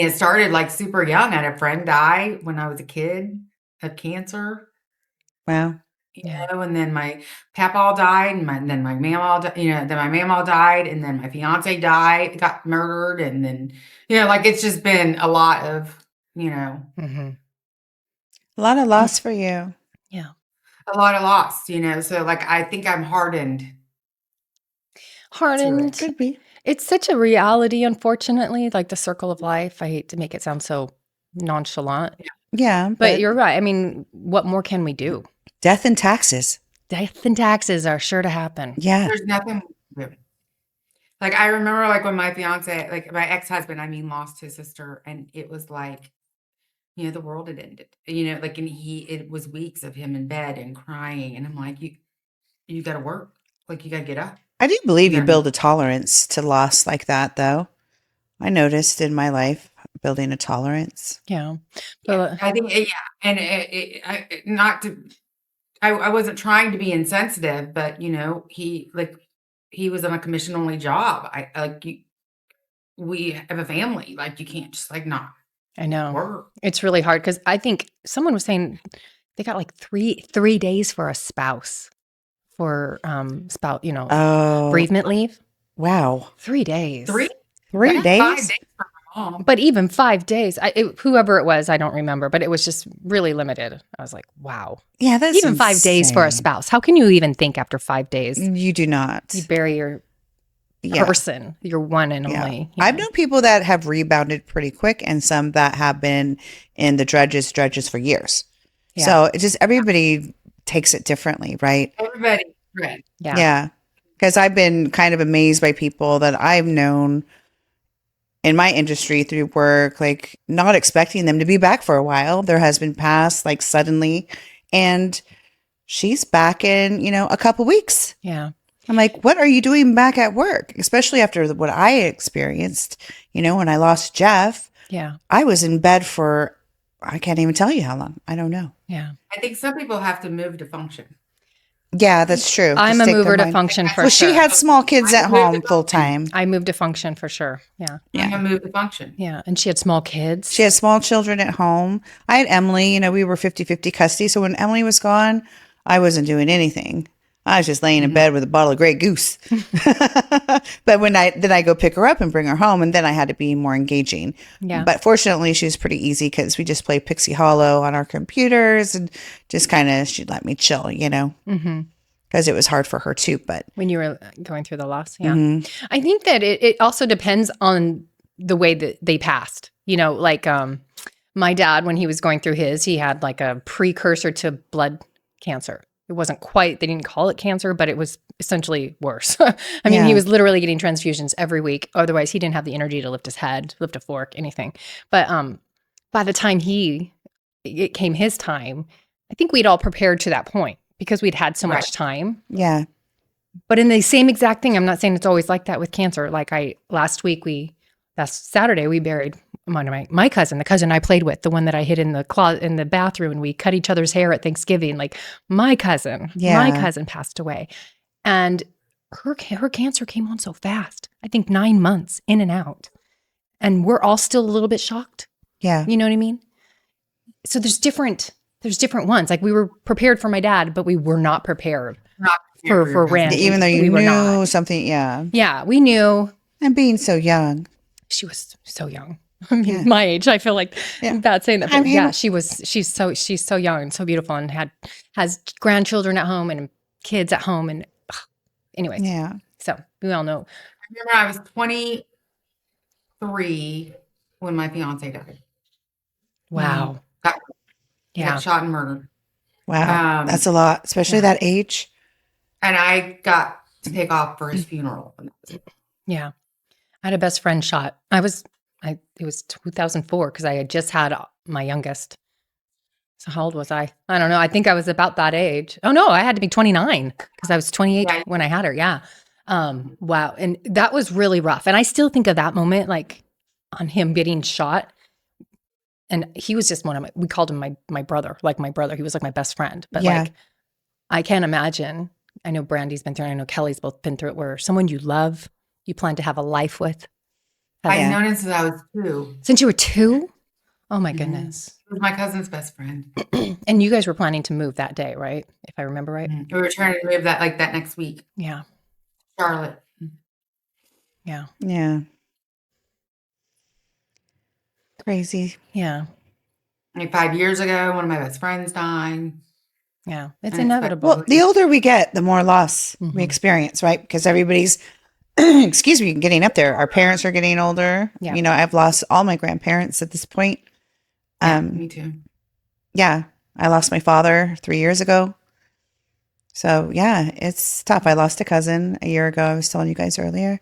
it started like super young. I had a friend die when I was a kid of cancer. Wow. And then my papaw died, and then my mamaw, then my mamaw died, and then my fiance got murdered, and then, like it's just been a lot of, Mm-hmm. A lot of loss for you. Yeah. a lot of loss, so like I think I'm hardened. Hardened. Could be. It's such a reality, unfortunately, like the circle of life. I hate to make it sound so nonchalant. Yeah. But you're right. I mean, what more can we do? Death and taxes. Death and taxes are sure to happen. Yeah. There's nothing. Like I remember like when my fiance, like my ex-husband, lost his sister, and it was like, the world had ended. Like, and it was weeks of him in bed and crying, and I'm like, you got to work, like you got to get up. I do believe you build a tolerance to loss like that, though. I noticed in my life building a tolerance. Yeah. I think, and I wasn't trying to be insensitive, but he was on a commission only job. We have a family, like you can't just like not. I know. Work. It's really hard because I think someone was saying they got like three days for a spouse for bereavement leave. Wow. 3 days. 3 days? 5 days for my mom. But even 5 days, whoever it was, I don't remember, but it was just really limited. I was like, wow. Yeah, that's even 5 days for a spouse. How can you even think after 5 days? You do not. You bury your person, your one and only. I've known people that have rebounded pretty quick, and some that have been in the dredges for years. Yeah. So it's just everybody takes it differently, right? Everybody, right? Yeah. Because I've been kind of amazed by people that I've known in my industry through work, like not expecting them to be back for a while. Their husband passed like suddenly, and she's back in, a couple weeks. Yeah. I'm like, what are you doing back at work? Especially after what I experienced, when I lost Jeff. Yeah. I was in bed for, I can't even tell you how long. I don't know. Yeah. I think some people have to move to function. Yeah, that's true. I'm a mover to function for sure. Well, she had small kids at home full time. I moved to function for sure. Yeah. I'm a move to function. Yeah. And she had small kids. She had small children at home. I had Emily, we were 50-50 custody. So when Emily was gone, I wasn't doing anything. I was just laying in bed with a bottle of Grey Goose. But then I go pick her up and bring her home, and then I had to be more engaging. Yeah. But fortunately, she was pretty easy because we just play Pixie Hollow on our computers and just kind of, she'd let me chill, Mm-hmm. Because it was hard for her too. But when you were going through the loss, yeah. I think that it also depends on the way that they passed. Like my dad, when he was going through he had like a precursor to blood cancer. It wasn't quite, they didn't call it cancer, but it was essentially worse. I mean, he was literally getting transfusions every week. Otherwise, he didn't have the energy to lift his head, lift a fork, anything. But by the time it came his time, I think we'd all prepared to that point because we'd had so much time. Yeah. But in the same exact thing, I'm not saying it's always like that with cancer. Like last Saturday, we buried my cousin, the cousin I played with, the one that I hid in the closet, in the bathroom, and we cut each other's hair at Thanksgiving. Like my cousin passed away, and her cancer came on so fast. I think 9 months in and out, and we're all still a little bit shocked. Yeah, you know what I mean. So there's different ones. Like we were prepared for my dad, but we were not prepared for Randy, even though you knew something. Yeah, we knew. And being so young, she was so young. I mean, my age, I feel like bad saying that, but she's so young and so beautiful, and has grandchildren at home and kids at home, and anyways. Yeah. So we all know. I remember I was 23 when my fiance died. Wow. He got shot and murdered. Wow. That's a lot, especially that age. And I got to take off for his funeral. Yeah. I had a best friend shot. It was 2004 because I had just had my youngest. So how old was I? I don't know. I think I was about that age. Oh no, I had to be 29 because I was 28 when I had her. Yeah. Wow. And that was really rough. And I still think of that moment, like on him getting shot. And he was just we called him my brother, like my brother. He was like my best friend. But like, I can't imagine. I know Brandy's been through it. I know Kelly's both been through it, where someone you love, you plan to have a life with, I've known him since I was 2. Since you were 2? Oh my goodness. He was my cousin's best friend. And you guys were planning to move that day, right? If I remember right. We were trying to move that next week. Yeah. Charlotte. Yeah. Yeah. Crazy. Yeah. Like 5 years ago, one of my best friends died. Yeah. It's And inevitable. Well, the older we get, the more loss we Mhm. experience, right? Because everybody's, excuse me, getting up there. Our parents are getting older. Yeah. You know, I've lost all my grandparents at this point. Yeah, me too. Yeah, I lost my father 3 years ago. So yeah, it's tough. I lost a cousin a year ago. I was telling you guys earlier.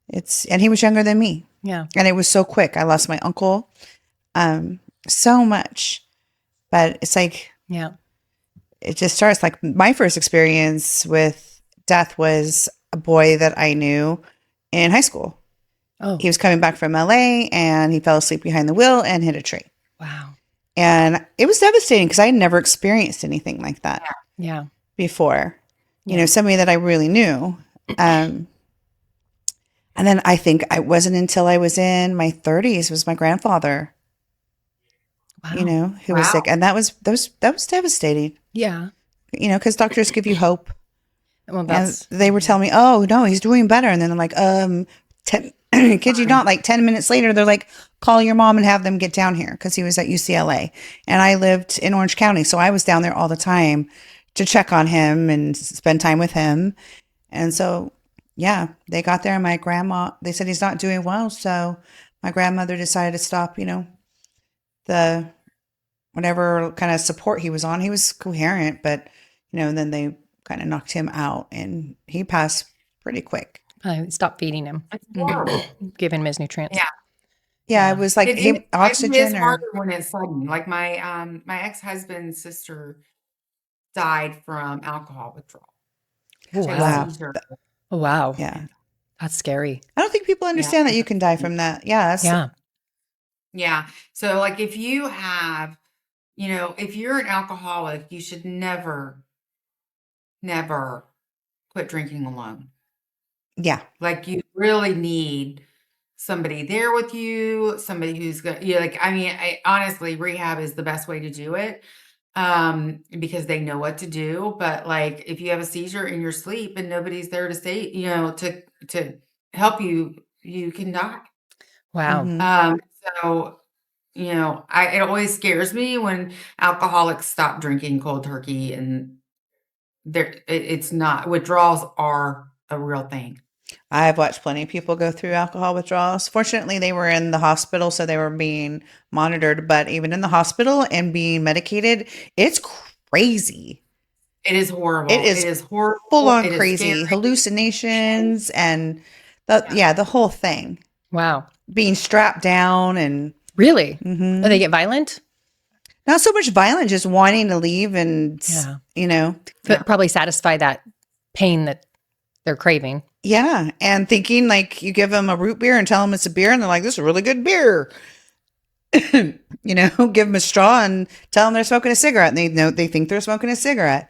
And he was younger than me. Yeah. And it was so quick. I lost my uncle, so much, but it's like, Yeah. it just starts like my first experience with death was a boy that I knew in high school. Oh, He was coming back from LA and he fell asleep behind the wheel and hit a tree. wow. And it was devastating because I had never experienced anything like that Yeah. before. You Yeah. know, somebody that I really knew. And then I think it wasn't until I was in my 30s was my grandfather, Wow. you know, who was Wow. sick. And that was devastating, Yeah. you know, because doctors give you hope. Well, And that's they were telling me, oh, no, he's doing better. And then I'm like, kid you not, like 10 minutes later, they're like, call your mom and have them get down here because he was at UCLA. And I lived in Orange County. So I was down there all the time to check on him and spend time with him. And so, yeah, they got there and my grandma, they said he's not doing well. So my grandmother decided to stop, you know, the whatever kind of support he was on. He was coherent, but, you know, and then they kind of knocked him out and he passed pretty quick. stop feeding him, It's horrible. giving him his nutrients. Yeah. Yeah, Yeah. it was like It is oxygen or harder when it's sudden. Like my ex-husband's sister died from alcohol withdrawal. Oh, She had a wow. seizure. Oh, wow. yeah. That's scary. I don't think people understand that you can die from that. Yeah, that's, Yeah. Yeah. So like if you have, you know, if you're an alcoholic, you should never quit drinking alone. yeah, Like you really need somebody there with you, somebody who's good. Yeah, like I mean, honestly, rehab is the best way to do it. Because they know what to do. But like if you have a seizure in your sleep and nobody's there to say, you know, to help you, you can die. Wow. mhm. So you know, it always scares me when alcoholics stop drinking cold turkey and it's not withdrawals are a real thing. I've watched plenty of people go through alcohol withdrawals. Fortunately, they were in the hospital, so they were being monitored. But even in the hospital and being medicated, it's crazy. It is horrible. It is horrible. Full on It is crazy scary. hallucinations and the whole thing. Wow. Being strapped down and Really? mhm. Oh, they get violent? Not so much violent, just wanting to leave and Yeah. you know, Yeah. Probably satisfy that pain that they're craving. yeah, and thinking like you give them a root beer and tell them it's a beer, and they're like, "This is a really good beer." You know, give them a straw and tell them they're smoking a cigarette, and they think they're smoking a cigarette,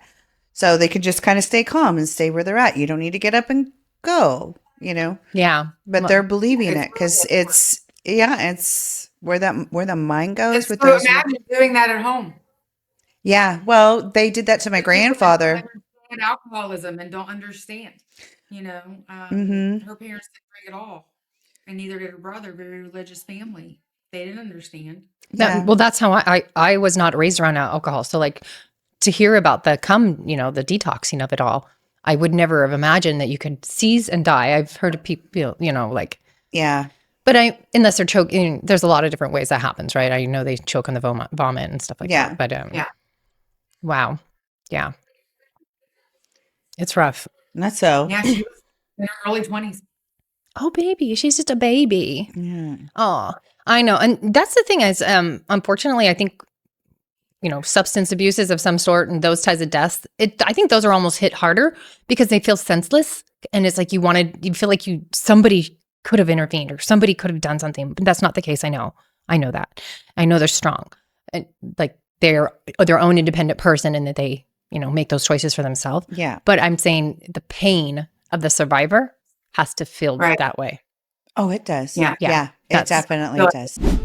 so they could just kind of stay calm and stay where they're at. You don't need to get up and go, you know. Yeah. But Well, they're believing It's it because really it's where the mind goes It's with so those. imagine doing that at home. Yeah, well, they did that to my People that don't grandfather. understand alcoholism and don't understand. You know, Hmm. her parents didn't drink at all, and neither did her brother. Very religious family. They didn't understand. Yeah, well, that's how I was not raised around alcohol. So like to hear about the detoxing of it all, I would never have imagined that you could seize and die. I've heard of people, you know, like, yeah, but unless they're choking, there's a lot of different ways that happens, right? I know they choke on the vomit and stuff like Yeah. that. But Yeah. wow. Yeah. It's rough. not so. Yeah, she was in her early 20s. Oh, baby. She's just a baby. Yeah. Oh, I know. And that's the thing is, unfortunately, I think, you know, substance abuses of some sort and those types of deaths, I think those are almost hit harder because they feel senseless. And it's like you feel like somebody could have intervened or somebody could have done something. But that's not the case. I know that. I know they're strong and like they're their own independent person and that they, you know, make those choices for themselves. Yeah. But I'm saying the pain of the survivor has to feel Right. that way. Oh, it does. Yeah. Yeah, it That's- definitely So- does.